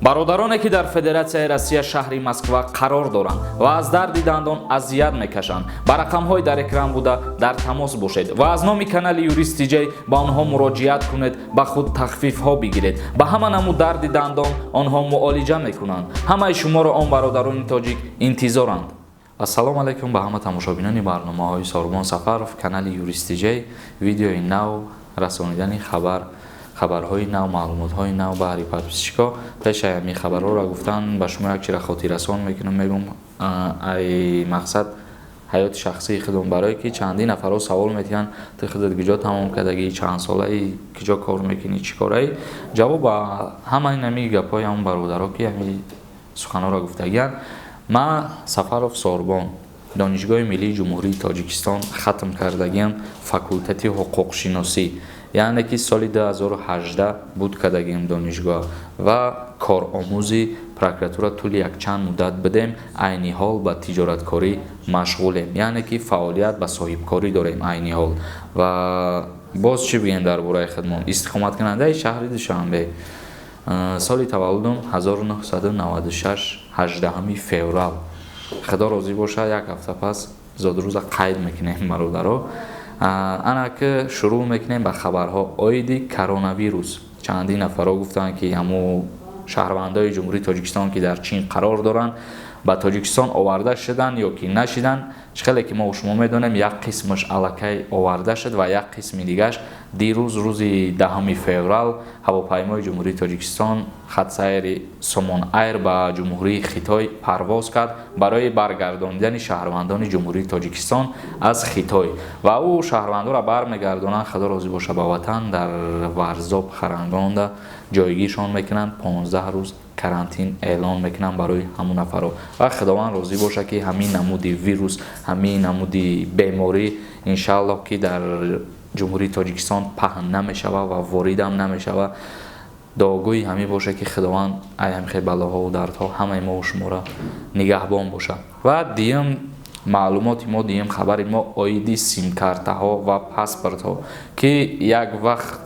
бародароне ки дар Федератсияи Россия шаҳри Москва қарор доранд ва аз дарди дандон азият мекашанд, ба рақамҳои дар экран буда дар тамос бошед ва аз номи канали Юрист TJ ба онҳо муроҷиат кунед, ба худ тахфифҳо бигиред. Ба ҳама намуд дарди дандон онҳо муолиҷа мекунанд. Ҳамаи шуморо он бародарони тоҷик интизоранд. Ассалому алайкум ба ҳама тамошобинони барномаҳои Сорбон Сафаров, канали Юрист TJ. Видеои нав, расонидани хабарҳои нав, маълумотҳои нав баҳри подписчико. Пеши ҳамин хабарҳоро гуфтан ба шумо якчира хотиррасон мекунам, мегум ай мақсад ҳаёти шахсии худам, барое ки чандин нафаро савол метиҳанд ту худат куҷо тамом кардагӣ, чанд солаи, куҷо кор мекунӣ, чӣ кораи? Ҷавоб ба ҳамаи ҳамин гапҳои ҳамон бародаро ки ҳамин суханҳоро гуфтагиянд. Ман Сафаров Сорбон, донишгоҳи Миллии Ҷумҳурии Тоҷикистон хатм кардагиам факултати ҳуқуқшиносӣ. Яъне ки соли 2018 буд кардагиам донишгоҳ ва коромӯзи прокуратура тӯли якчанд муддат будем, айни ҳол ба тиҷораткорӣ машғулем, яъне ки фаъолият ба соҳибкорӣ дорем айни ҳол. Ва боз чӣ бигӯем дар бораи худмон? Истиқоматкунандаи шаҳри Душанбе. Соли таваллудум 1996 18 феврал. Худо розӣ боша, як ҳафта пас зодрӯза қайд мекунем бародаро. Ана ки шурӯъ мекунем ба хабарҳо оиди коронавирус. Чандин нафаро гуфтанд ки ҳамун шаҳрвандои Ҷумҳурии Тоҷикистон ки дар Чин қарор доранд ба Тоҷикистон оварда шуданд ё ки нашуданд. Хеле ки мо шумо медонем, як қисмаш аллакай оварда шуд ва як қисми дигаш дирӯз рӯзи 10 феврал ҳавопаймои Ҷумҳурии Тоҷикистон хатсайри Somon Air ба Ҷумҳурии Хитой парвоз кард барои баргардонидани шаҳрвандони Ҷумҳурии Тоҷикистон аз Хитой. Ва ӯ шаҳрвандоро бармегардонанд, худо розӣ боша, ба ватан дар Варзоб Харангонда ҷойгиршон мекунанд, 15 рӯз карантин эълон мекунанд барои ҳамун нафаро. Ва худованд розӣ боша ки ҳамин намуди вирус, ҳамин намуди беморӣ иншааллоҳ ки дар Ҷумҳурии Тоҷикистон паҳн намешава ва воридам намешава. Дуогӯи ҳамин боша ки худованд ай ҳамихе балоҳову дардҳо ҳамаи мо шуморо нигаҳбон боша. Ва диюм маълумоти мо, диюм хабари мо оиди симкартаҳо ва паспортҳо ки як вақт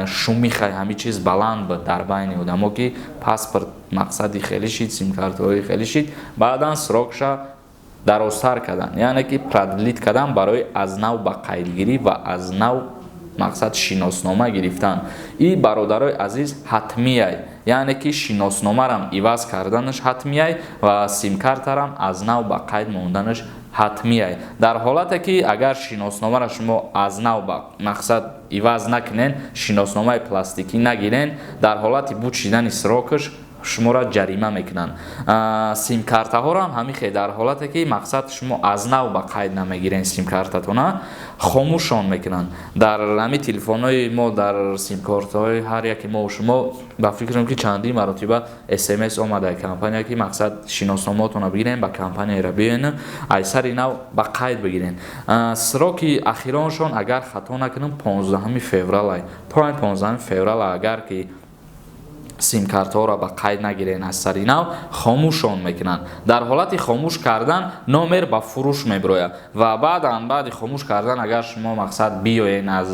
шумихай ҳамин чиз баланд буд дар байни одамо ки паспорт мақсади хеле шид, симкартаҳои хеле шид, баъдан срокша дарозтар карданд, яъне ки продлит карданд барои аз нав ба қайдгирӣ ва аз нав мақсад шиноснома гирифтан. И бародарои азиз ҳатмияй, яъне ки шиносномарам иваз карданаш ҳатмияй ва симкартарам аз нав ба қайд монданаш ҳатмияй. Дар ҳолате ки агар шиносномаро шумо аз нав ба мақсад иваз накунен, шиносномаи пластикӣ нагирен, дар ҳолати буд шидани срокаш шуморо ҷарима мекунанд. Симкартаҳоро ҳам ҳамихе дар ҳолате ки мақсад шумо аз нав ба қайд намегирен симкартатона, хомӯшон мекунанд. Дар ҳамин телефонҳои мо, дар симкартаҳои ҳар яки мо шумо ба фикрам ки чандин маротиба SMS омада компания ки мақсад шиносномаатона бигирен, ба компанияро биёен, ай сари нав ба қайд бигирен. Сроки ахироншон агар хато накунам 15 феврал ай. То 15 феврал агар ки симкартаҳоро ба қайд нагирен аз сари нав, хомӯшон мекунанд. Дар ҳолати хомӯш кардан номер ба фурӯш мебирояд ва баъди хомӯш кардан агар шумо мақсад биёен аз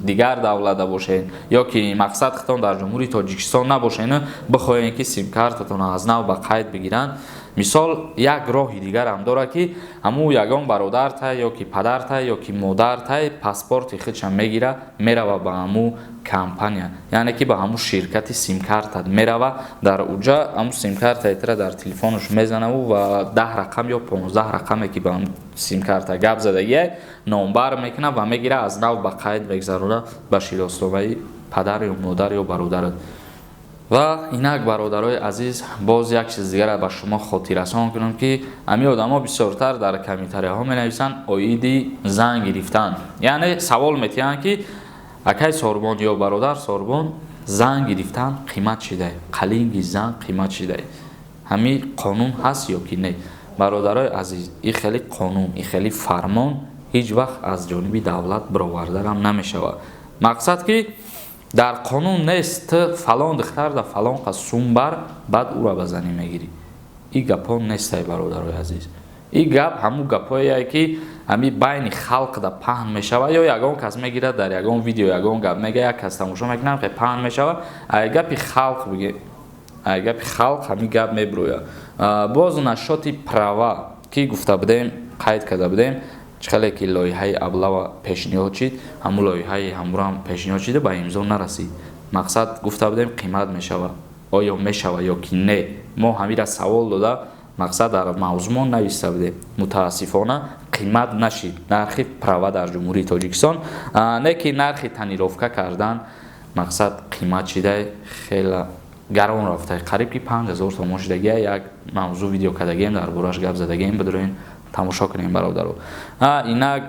дигар давлада бошен ё ки мақсад хитон дар Ҷумҳурии Тоҷикистон набошен, бихоҳен ки симкартатона аз нав ба қайд бигиранд. Мисол як роҳи дигарам дора ки ҳамун ягон бародартай ё ки падартай ё ки модартай паспорти худшам мегира, мерава ба ҳамун компания, яъне ки ба ҳамун ширкати симкартат мерава. Дар уҷа ҳамун симкартаитра дар телефонаш мезанаву ва 10 рақам ё 15 рақаме ки ба ҳамун симкарта гап задагиай номбар мекунад ва мегира аз нав ба қайд мегзарона ба шиносномаи падар ё модар ё бародарат. Ва инак бародарои азиз, боз як чиз дигара ба шумо хотиррасон кунам ки ҳамин одамо бисёртар дар комментарияҳо менависанд оиди занг гирифтан, яъне савол метиҳанд ки акай Сорбон ё бародар Сорбон занг гирифтан қимат шидай, қалинги занг қимат шидай. Ҳамин қонун ҳаст ё ки не? Бародарои азиз, ин хеле қонун, ин хеле фармон ҳеҷ вақт аз ҷониби давлат баровардарам намешавад. Мақсад ки дар қонун нест ту фалон духтар да фалон қас сум бар, баъд ӯро ба занӣ мегирӣ. ин гапҳо нестай бародарои азиз. ин гап ҳамун гапҳое ки ҳамин байни халқ да паҳн мешава, ё ягон кас мегирад дар ягон видео ягон гап мега, як кас тамошо мекунад, паҳн мешава. Ай гапи халқ биге, гапи халқ ҳамин гап мебурӯяд. боз нашоти права ки гуфта будем, қайд карда будем, чихеле ки лоиҳаи аблава пешниҳод шид, ҳамун лоиҳаи ҳамрӯам пешниҳод шида ба имзо нарасид. мақсад гуфта будем қимат мешавад, оё мешавад ё ки не. мо ҳамира савол дода мақсад дар мавзӯъ нависта будем. мутаассифона қимат нашид нархи права дар ҷумҳурии Тоҷикистон. Не ки нархи танировка кардан мақсад қимат шида хеле гарон рафта, қариб ки 5000 томон шидагия. як мавзӯъ видео кардагем дар бораш гап задагем, бидроин тамошо кунем бародаро. инак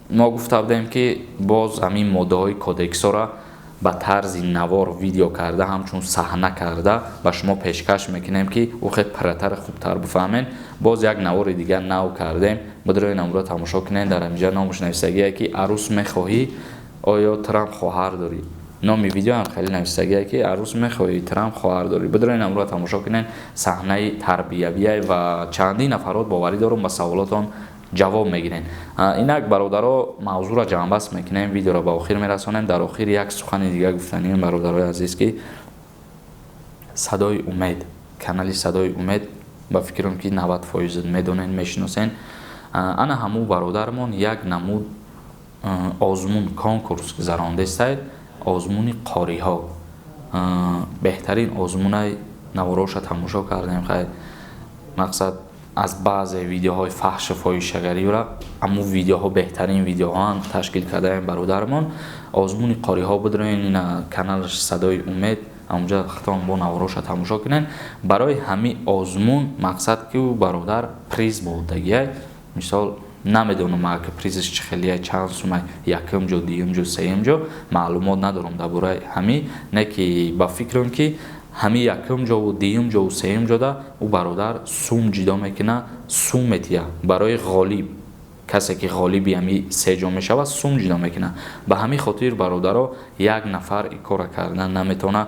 мо гуфта будем ки боз ҳамин моддаҳои кодексора ба тарзи навор видео карда, ҳамчун саҳна карда ба шумо пешкаш мекунем ки ухе паратар хубтар бифаҳмед. боз як навори дигар нав кардем, бидроин амро тамошо кунем. дар ҳаминҷа номаш нависагие ки арӯс мехоҳӣ, оё Трамп хоҳар дорӣ. номи видео ҳам хеле нависагие ки арӯс мехоҳӣ, Трамп хоҳар дорӣ. бидроин амро тамошо кунем. саҳнаи тарбиявие ва чандин нафарот боварӣ дорам ба саволотон ҷавоб мегирем. инак бародаро мавзӯъро ҷамъбаст мекунем, видеоро ба охир мерасонем. дар охир як сухани дига гуфтанием бародарои азиз ки Садои умед, канали Садои умед ба фикрам ки 90% медонен, мешиносен. ана ҳамун бародармон як намуд озмун конкурс гузарондестаед, озмуни қориҳо. беҳтарин озмунаи навороша тамошо кардем. хай мақсад аз баъзе видеоҳои фаҳшу фоҳишагариро аму видеоҳо беҳтарин видеоҳоам ташкил кардаем бародармон. озмуни қориҳо бидроин ина каналаш Садои умед, амунҷа хатон бо навороша тамошо кунен. барои ҳамин озмун мақсад ки бародар приз болдагия, мисол намедонам ака призиш чӣ хелия, чанд сумай, якум ҷо, дуюм ҷо, сеюм ҷо, маълумот надорам дар бораи ҳамин. не ки ба фикрам ки ҳамин якум ҷову дуюм ҷову сеюм ҷода ӯ бародар сум ҷидо мекуна, сум метия барои ғолиб. касе ки ғолиби ҳамин се ҷо мешавад сум ҷидо мекуна. ба ҳамин хотир бародаро як нафар ин кора кардан наметавона.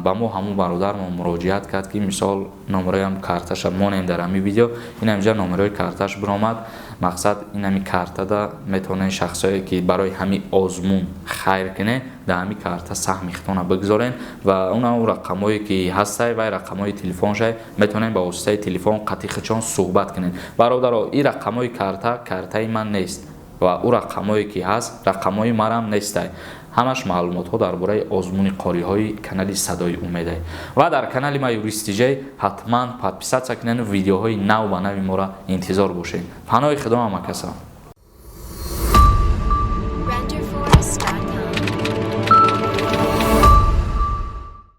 ба мо ҳамун бародармо муроҷиат кард ки мисол номероям карташа монем дар ҳамин видео. ин ҳамҷа номерои карташ биромад. мақсад ин ҳамин картада метавонен шахсое ки барои ҳамин озмун хайр кунен дар ҳамин карта саҳми хитона бигзорен ва онао рақамое ки ҳастай вай рақамои телефоншай метавонен ба воситаи телефон қатиқичон суҳбат кунен. бародаро ин рақамои картаи ман нест ва ӯ рақамое ки ҳаст рақамои марам нестай. ҳамаш маълумотҳо дар бораи озмуни қориҳои канали Садои умед аст. ва дар канали ма юристи ҷей ҳатман подписатсия кунен, видеоҳои нав ба нави мора интизор бошед. паноҳи худо ҳамакаса.